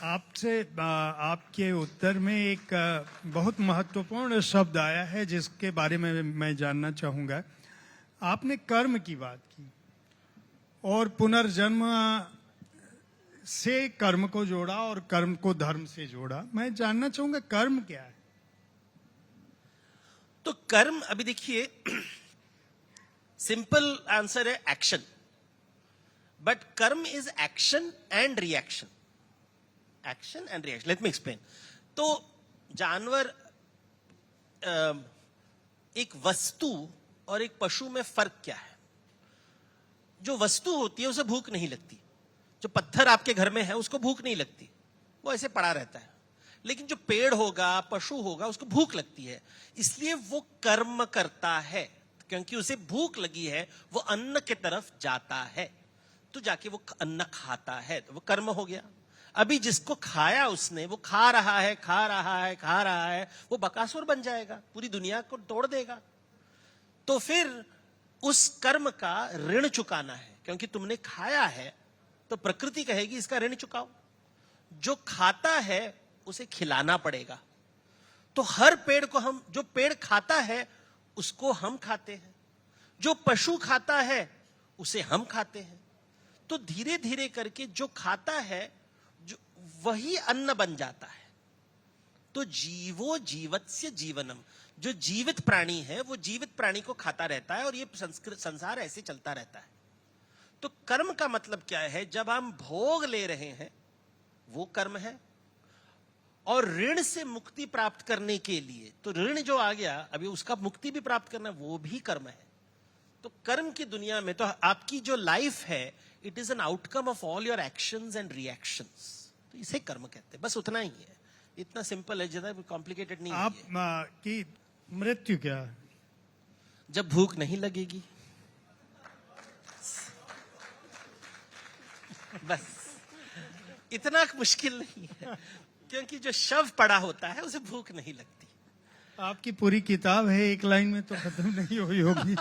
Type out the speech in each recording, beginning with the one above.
आपसे आपके उत्तर में एक बहुत महत्वपूर्ण शब्द आया है जिसके बारे में मैं जानना चाहूँगा। आपने कर्म की बात की और पुनर्जन्म से कर्म को जोड़ा और कर्म को धर्म से जोड़ा। मैं जानना चाहूँगा कर्म क्या है? तो कर्म, अभी देखिए, सिंपल आंसर है एक्शन, बट कर्म is action and reaction. Action and reaction, let me explain. तो जानवर, एक वस्तु और एक पशु में फर्क क्या है? जो वस्तु होती है उसे भूख नहीं लगती। जो पत्थर आपके घर में है उसको भूख नहीं लगती, वो ऐसे पड़ा रहता है। लेकिन जो पेड़ होगा, पशु होगा, उसको भूख लगती है, इसलिए वो कर्म करता है। क्योंकि उसे भूख लगी है, वो अन्न की तरफ जाता है, तो जाके वो अन्न खाता है, तो वो कर्म हो गया। अभी जिसको खाया उसने, वो खा रहा है, खा रहा है, खा रहा है, वो बकासुर बन जाएगा, पूरी दुनिया को तोड़ देगा। तो फिर उस कर्म का ऋण चुकाना है, क्योंकि तुमने खाया है तो प्रकृति कहेगी इसका ऋण चुकाओ। जो खाता है उसे खिलाना पड़ेगा। तो हर पेड़ को हम, जो पेड़ खाता है उसको हम खाते हैं, जो पशु खाता है उसे हम खाते हैं। तो धीरे धीरे करके जो खाता है जो वही अन्न बन जाता है। तो जीवो जीवत्स्य जीवनम, जो जीवित प्राणी है वो जीवित प्राणी को खाता रहता है, और ये संसार ऐसे चलता रहता है। तो कर्म का मतलब क्या है? जब हम भोग ले रहे हैं वो कर्म है, और ऋण से मुक्ति प्राप्त करने के लिए, तो ऋण जो आ गया अभी उसका मुक्ति भी प्राप्त करना, वो भी कर्म है। तो कर्म की दुनिया में तो आपकी जो लाइफ है, it is an outcome of all your actions and reactions. तो इसे कर्म कहते हैं, बस उतना ही है। इतना सिंपल है, ज्यादा कॉम्प्लिकेटेड नहीं है। आप की मृत्यु क्या है? जब भूख नहीं लगेगी, बस इतना मुश्किल नहीं है। क्योंकि जो शव पड़ा होता है उसे भूख नहीं लगती। आपकी पूरी किताब है, एक लाइन में तो खत्म नहीं हुई होगी।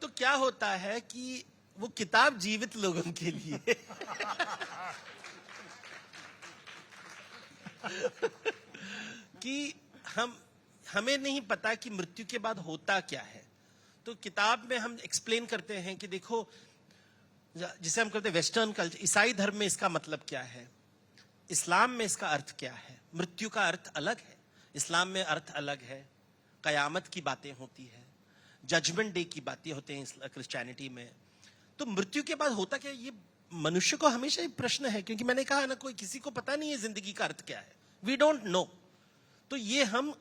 तो क्या होता है कि वो किताब जीवित लोगों के लिए कि हमें नहीं पता कि मृत्यु के बाद होता क्या है। तो किताब में हम एक्सप्लेन करते हैं कि देखो, जिसे हम कहते हैं वेस्टर्न कल्चर, ईसाई धर्म में इसका मतलब क्या है, इस्लाम में इसका अर्थ क्या है। मृत्यु का अर्थ अलग है, इस्लाम में अर्थ अलग है। कयामत की बातें होती है, जजमेंट डे की बातें होते हैं क्रिश्चियनिटी में। तो मृत्यु के बाद होता क्या, ये मनुष्य को हमेशा एक प्रश्न है, क्योंकि मैंने कहा ना, कोई किसी को पता नहीं है जिंदगी का अर्थ क्या है, वी डोंट नो। तो ये हम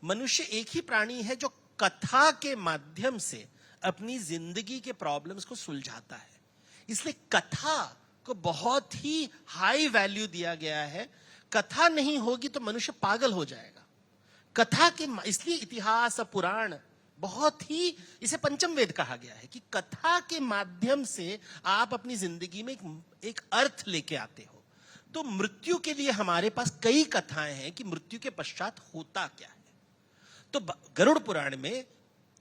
मनुष्य एक ही प्राणी है जो कथा के माध्यम से अपनी जिंदगी के प्रॉब्लम्स को सुलझाता है। इसलिए कथा को बहुत ही हाई वैल्यू दिया गया है। कथा नहीं होगी तो मनुष्य पागल हो जाएगा। कथा के, इसलिए इतिहास पुराण बहुत ही, इसे पंचम वेद कहा गया है कि कथा के माध्यम से आप अपनी जिंदगी में एक अर्थ लेके आते हो। तो मृत्यु के लिए हमारे पास कई कथाएं हैं कि मृत्यु के पश्चात होता क्या है। तो गरुड़ पुराण में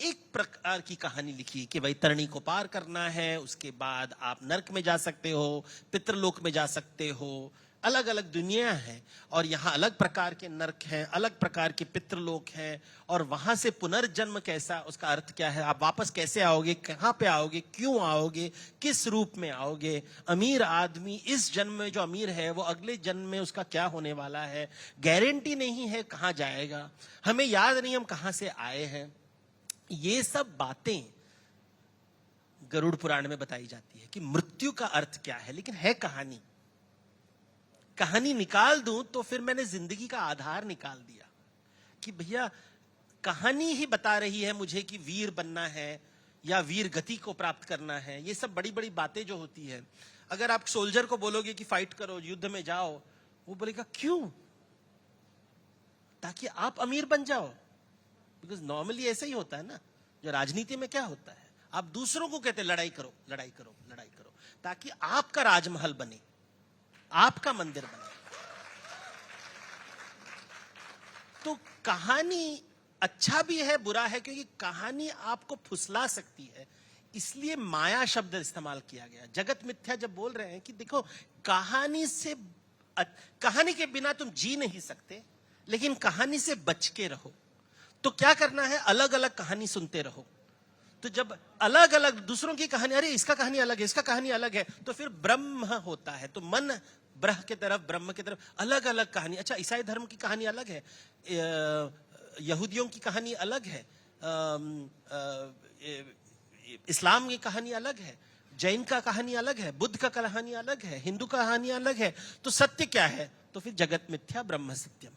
एक प्रकार की कहानी लिखी है कि भाई तरणी को पार करना है, उसके बाद आप नरक में जा सकते हो, पितृलोक में जा सकते हो। अलग अलग दुनिया है, और यहाँ अलग प्रकार के नरक हैं, अलग प्रकार के पितृलोक हैं, और वहां से पुनर्जन्म कैसा, उसका अर्थ क्या है, आप वापस कैसे आओगे, कहाँ पे आओगे, क्यों आओगे, किस रूप में आओगे। अमीर आदमी इस जन्म में जो अमीर है वो अगले जन्म में उसका क्या होने वाला है, गारंटी नहीं है कहाँ जाएगा, हमें याद नहीं हम कहाँ से आए हैं। ये सब बातें गरुड़ पुराण में बताई जाती है कि मृत्यु का अर्थ क्या है। लेकिन है कहानी निकाल दूं तो फिर मैंने जिंदगी का आधार निकाल दिया कि भैया कहानी ही बता रही है मुझे कि वीर बनना है या वीर गति को प्राप्त करना है। ये सब बड़ी बड़ी बातें जो होती है, अगर आप सोल्जर को बोलोगे कि फाइट करो, युद्ध में जाओ, वो बोलेगा क्यों? ताकि आप अमीर बन जाओ। बिकॉज नॉर्मली ऐसा ही होता है ना, जो राजनीति में क्या होता है, आप दूसरों को कहते हैं लड़ाई करो, लड़ाई करो, लड़ाई करो, ताकि आपका राजमहल बने, आपका मंदिर बने। तो कहानी अच्छा भी है, बुरा है, क्योंकि कहानी आपको फुसला सकती है। इसलिए माया शब्द इस्तेमाल किया गया। जगत मिथ्या जब बोल रहे हैं कि देखो कहानी के बिना तुम जी नहीं सकते, लेकिन कहानी से बच के रहो। तो क्या करना है, अलग अलग कहानी सुनते रहो। तो जब अलग अलग दूसरों की कहानी, अरे इसका कहानी अलग है, इसका कहानी अलग है, तो फिर ब्रह्म होता है। तो मन ब्रह्म के तरफ, ब्रह्म के तरफ, अलग अलग कहानी। अच्छा, ईसाई धर्म की कहानी अलग है, यहूदियों की कहानी अलग है, इस्लाम की कहानी अलग है, जैन का कहानी अलग है, बुद्ध का कहानी अलग है, हिंदू का कहानी अलग है। तो सत्य क्या है? तो फिर जगत मिथ्या ब्रह्म सत्यम।